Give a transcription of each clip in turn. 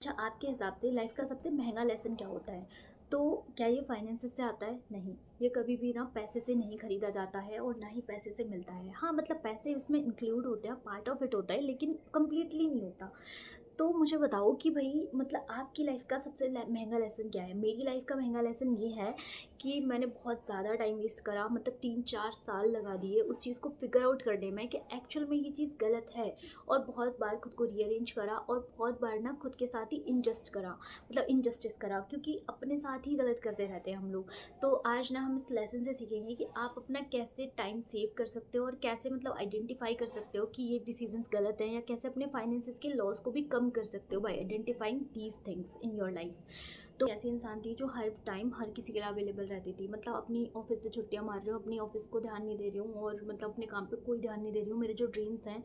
अच्छा, आपके हिसाब से लाइफ का सबसे महँगा लेसन क्या होता है? तो क्या ये फाइनेंसेस से आता है? नहीं, ये कभी भी ना पैसे से नहीं खरीदा जाता है और ना ही पैसे से मिलता है। हाँ, मतलब पैसे इसमें इंक्लूड होते हैं, पार्ट ऑफ इट होता है, लेकिन कंप्लीटली नहीं होता। तो मुझे बताओ कि भई मतलब आपकी लाइफ़ का सबसे महँगा लेसन क्या है? मेरी लाइफ़ का महँगा लेसन ये है कि मैंने बहुत ज़्यादा टाइम वेस्ट करा, मतलब 3-4 साल लगा दिए उस चीज़ को फ़िगर आउट करने में कि एक्चुअल में ये चीज़ गलत है। और बहुत बार खुद को रीअरेंज करा और बहुत बार ना खुद के साथ ही इनजस्टिस करा, क्योंकि अपने साथ ही गलत करते रहते हैं हम लोग। तो आज ना हम इस लेसन से सीखेंगे कि आप अपना कैसे टाइम सेव कर सकते हो और कैसे मतलब आइडेंटिफाई कर सकते हो कि ये डिसीजंस गलत हैं, या कैसे अपने फाइनेंसेस के लॉस को भी कम कर सकते हो bye identifying these things in your life. तो ऐसी इंसान थी जो हर टाइम हर किसी के लिए अवेलेबल रहती थी, मतलब अपनी ऑफिस से छुट्टियां मार रही हूँ, अपनी ऑफिस को ध्यान नहीं दे रही हूँ और मतलब अपने काम पे कोई ध्यान नहीं दे रही हूँ। मेरे जो ड्रीम्स हैं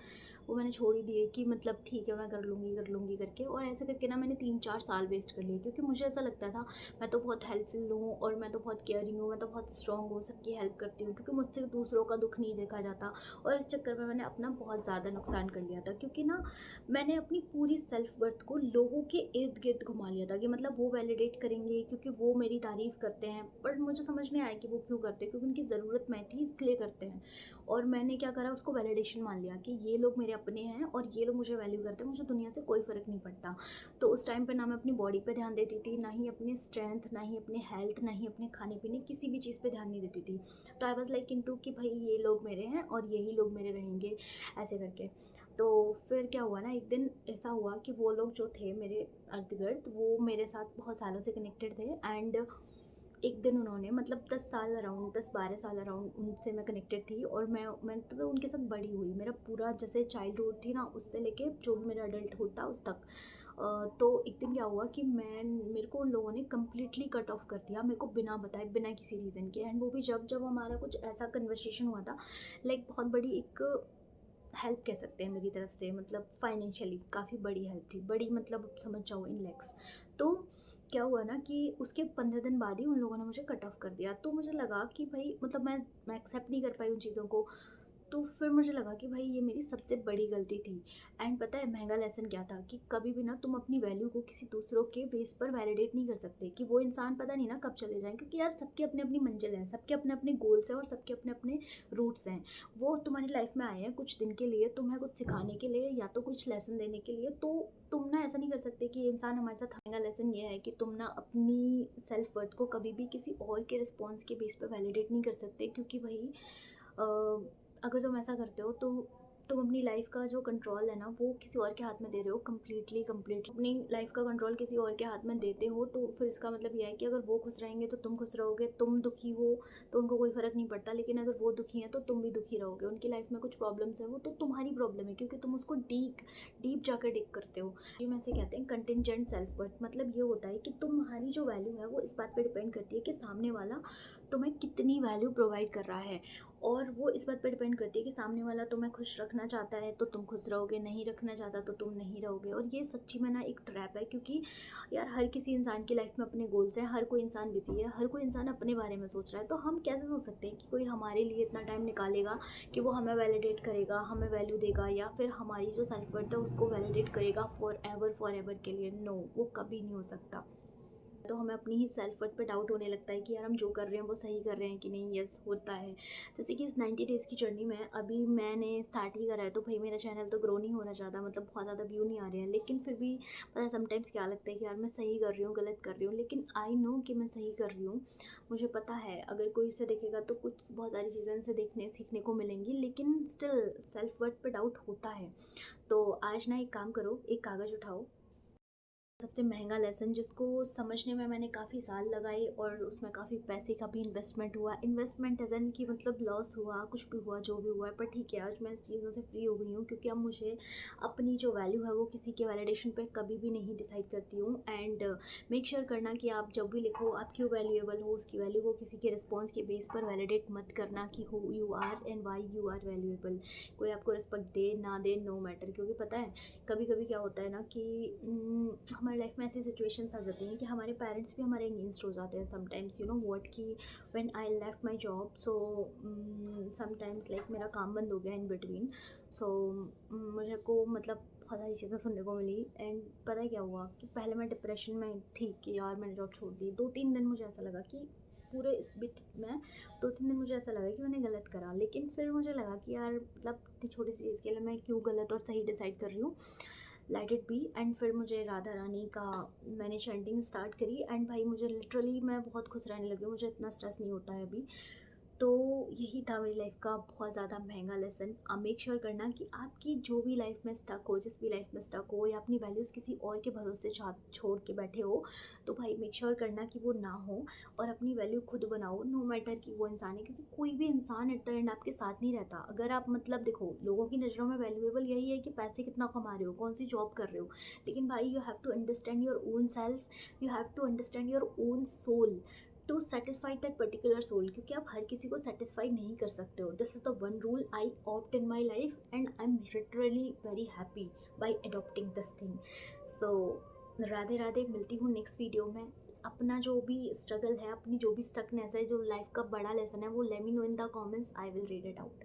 वो मैंने छोड़ ही दिए कि मतलब ठीक है मैं कर लूँगी करके, और ऐसे करके ना मैंने 3-4 साल वेस्ट कर लिए, क्योंकि मुझे ऐसा लगता था मैं तो बहुत हेल्पफुल हूँ और मैं तो बहुत केयरिंग हूँ, मैं तो बहुत स्ट्रॉन्ग हूँ, सबकी हेल्प करती हूँ, क्योंकि मुझसे दूसरों का दुख नहीं देखा जाता। और इस चक्कर में मैंने अपना बहुत ज़्यादा नुकसान कर लिया था, क्योंकि ना मैंने अपनी पूरी सेल्फ वर्थ को लोगों के इर्द गिर्द घुमा लिया था कि मतलब वो वैलिडेट करेंगे क्योंकि वो मेरी तारीफ़ करते हैं। बट मुझे समझ नहीं आया कि वो क्यों करते हैं, क्योंकि उनकी ज़रूरत मैं थी इसलिए करते हैं। और मैंने क्या करा, उसको वैलिडेशन मान लिया कि ये लोग मेरे अपने हैं और ये लोग मुझे वैल्यू करते हैं, मुझे दुनिया से कोई फ़र्क नहीं पड़ता। तो उस टाइम पे ना मैं अपनी बॉडी पे ध्यान देती थी, ना ही अपनी स्ट्रेंथ, ना ही अपने हेल्थ, ना ही अपने खाने पीने, किसी भी चीज़ पे ध्यान नहीं देती थी। तो आई वाज़ लाइक इनटू कि भाई ये लोग मेरे हैं और यही लोग मेरे रहेंगे, ऐसे करके। तो फिर क्या हुआ ना, एक दिन ऐसा हुआ कि वो लोग जो थे मेरे इर्द-गिर्द, वो मेरे साथ बहुत सालों से कनेक्टेड थे। एंड एक दिन उन्होंने मतलब 10 साल अराउंड, 10-12 साल अराउंड उनसे मैं कनेक्टेड थी, और मैं तो उनके साथ बड़ी हुई। मेरा पूरा जैसे चाइल्डहुड थी ना, उससे लेके जो भी मेरा अडल्टहुड था उस तक। तो एक दिन क्या हुआ कि मेरे को उन लोगों ने कम्प्लीटली कट ऑफ कर दिया, मेरे को बिना बताए, बिना किसी रीज़न के। एंड वो भी जब जब हमारा कुछ ऐसा कन्वर्सेशन हुआ था, लाइक बहुत बड़ी एक हेल्प कह सकते हैं मेरी तरफ से, मतलब फाइनेंशियली काफ़ी बड़ी हेल्प थी, बड़ी मतलब समझ जाओ इन लैक्स। तो क्या हुआ ना कि उसके 15 दिन बाद ही उन लोगों ने मुझे कट ऑफ कर दिया। तो मुझे लगा कि भाई मतलब मैं एक्सेप्ट नहीं कर पाई उन चीज़ों को। तो फिर मुझे लगा कि भाई ये मेरी सबसे बड़ी गलती थी। एंड पता है महंगा लेसन क्या था, कि कभी भी ना तुम अपनी वैल्यू को किसी दूसरों के बेस पर वैलिडेट नहीं कर सकते, कि वो इंसान पता नहीं ना कब चले जाएं, क्योंकि यार सबकी अपनी अपनी मंजिल है, सबके अपने अपने गोल्स हैं और सबके अपने अपने रूट्स हैं। वो तुम्हारी लाइफ में आए हैं कुछ दिन के लिए, तुम्हें कुछ सिखाने के लिए या तो कुछ लेसन देने के लिए। तो तुम ना ऐसा नहीं कर सकते कि ये इंसान हमारे साथ। महंगा लेसन ये है कि तुम ना अपनी सेल्फ वर्थ को कभी भी किसी और के रिस्पॉन्स के बेस पर वैलिडेट नहीं कर सकते, क्योंकि भाई अगर तुम ऐसा करते हो तो तुम अपनी लाइफ का जो कंट्रोल है ना वो किसी और के हाथ में दे रहे हो, कम्प्लीटली कम्प्लीटली अपनी लाइफ का कंट्रोल किसी और के हाथ में देते हो। तो फिर इसका मतलब यह है कि अगर वो खुश रहेंगे तो तुम खुश रहोगे, तुम दुखी हो तो उनको कोई फ़र्क नहीं पड़ता, लेकिन अगर वो दुखी हैं तो तुम भी दुखी रहोगे। उनकी लाइफ में कुछ प्रॉब्लम्स है, वो तो तुम्हारी प्रॉब्लम है, क्योंकि तुम उसको डीप डीप जाकर डिग करते हो। जी, में से कहते हैं कंटिजेंट सेल्फ वर्थ, मतलब ये होता है कि तुम्हारी जो वैल्यू है वो इस बात पर डिपेंड करती है कि सामने वाला तुम्हें कितनी वैल्यू प्रोवाइड कर रहा है। और वो इस बात पर डिपेंड करती है कि सामने वाला तुम्हें खुश रखना चाहता है तो तुम खुश रहोगे, नहीं रखना चाहता तो तुम नहीं रहोगे। और ये सच्ची में ना एक ट्रैप है, क्योंकि यार हर किसी इंसान की लाइफ में अपने गोल्स हैं, हर कोई इंसान बिजी है, हर कोई इंसान अपने बारे में सोच रहा है। तो हम कैसे सोच सकते हैं कि कोई हमारे लिए इतना टाइम निकालेगा कि वो हमें वैलिडेट करेगा, हमें वैल्यू देगा, या फिर हमारी जो सेल्फ वर्थ है उसको वैलिडेट करेगा फॉर एवर के लिए। नो, वो कभी नहीं हो सकता। तो हमें अपनी ही सेल्फ वर्थ पे डाउट होने लगता है कि यार हम जो कर रहे हैं वो सही कर रहे हैं कि नहीं। यस, होता है। जैसे कि इस 90 डेज़ की जर्नी में अभी मैंने स्टार्ट ही करा है, तो भाई मेरा चैनल तो ग्रो नहीं होना चाहता, मतलब बहुत ज़्यादा व्यू नहीं आ रहे हैं, लेकिन फिर भी पता है समटाइम्स क्या लगता है कि यार मैं सही कर रही हूँ गलत कर रही हूँ, लेकिन आई नो कि मैं सही कर रही हूँ। मुझे पता है अगर कोई इसे देखेगा तो कुछ बहुत सारी चीज़ें इनसे देखने सीखने को मिलेंगी, लेकिन स्टिल सेल्फ वर्थ पे डाउट होता है। तो आज ना एक काम करो, एक कागज़ उठाओ। सबसे महंगा लेसन जिसको समझने में मैंने काफ़ी साल लगाए और उसमें काफ़ी पैसे का भी इन्वेस्टमेंट हुआ, इन्वेस्टमेंट एज एन कि मतलब लॉस हुआ, कुछ भी हुआ जो भी हुआ है, पर ठीक है आज मैं इस चीज़ों से फ्री हो गई हूँ, क्योंकि अब मुझे अपनी जो वैल्यू है वो किसी के वैलिडेशन पे कभी भी नहीं डिसाइड करती हूँ। एंड मेक श्योर करना कि आप जब भी लिखो आप क्यों वैल्यूएबल हो, उसकी वैल्यू को किसी के रिस्पॉन्स के बेस पर वैलिडेट मत करना कि who you are and why you are valuable. कोई आपको रिस्पेक्ट दे ना दे, नो मैटर, क्योंकि पता है कभी कभी क्या होता है ना कि हमारी लाइफ में ऐसी सिचुएशंस आ जाती हैं कि हमारे पेरेंट्स भी हमारे अगेंस्ट हो जाते हैं समटाइम्स, यू नो व्हाट, कि when I left my job, so sometimes like मेरा काम बंद हो गया इन बिटवीन। सो मुझे को मतलब बहुत सारी चीज़ें सुनने को मिली। एंड पता है क्या हुआ कि पहले मैं डिप्रेशन में थी कि यार मैंने जॉब छोड़ दी। 2-3 दिन मुझे ऐसा लगा कि पूरे इस बिट में 2-3 दिन मुझे ऐसा लगा कि मैंने गलत करा। लेकिन फिर मुझे लगा कि यार मतलब इतनी छोटी सी चीज़ के लिए मैं क्यों गलत और सही डिसाइड कर रही हूँ, लेट इट बी। एंड फिर मुझे राधा रानी का मैंने चैंटिंग स्टार्ट करी। एंड भाई मुझे लिटरली मैं बहुत खुश रहने लगी हूँ, मुझे इतना स्ट्रेस नहीं होता है अभी। तो यही था मेरी लाइफ का बहुत ज़्यादा महंगा लेसन। मेक श्योर करना कि आपकी जो भी लाइफ में स्टक हो, जिस भी लाइफ में स्टक हो, या अपनी वैल्यूज़ किसी और के भरोसे छोड़ के बैठे हो, तो भाई मेक श्योर करना कि वो ना हो और अपनी वैल्यू खुद बनाओ, नो मैटर कि वो इंसान है। क्योंकि कोई भी इंसान एट द एंड आपके साथ नहीं रहता। अगर आप मतलब देखो, लोगों की नज़रों में वैल्यूएबल यही है कि पैसे कितना कमा रहे हो, कौन सी जॉब कर रहे हो। लेकिन भाई you have to understand your own self, you have to understand your own soul to satisfy that particular soul. क्योंकि आप हर किसी को सेटिस्फाई नहीं कर सकते हो। This is the one rule I opt in my life and I am literally very happy by adopting this thing. So Radhe Radhe, मिलती हूँ नेक्स्ट वीडियो में। अपना जो भी स्ट्रगल है, अपनी जो भी स्टकनेस है, जो लाइफ का बड़ा लेसन है, वो let me know in the comments, I will read it out.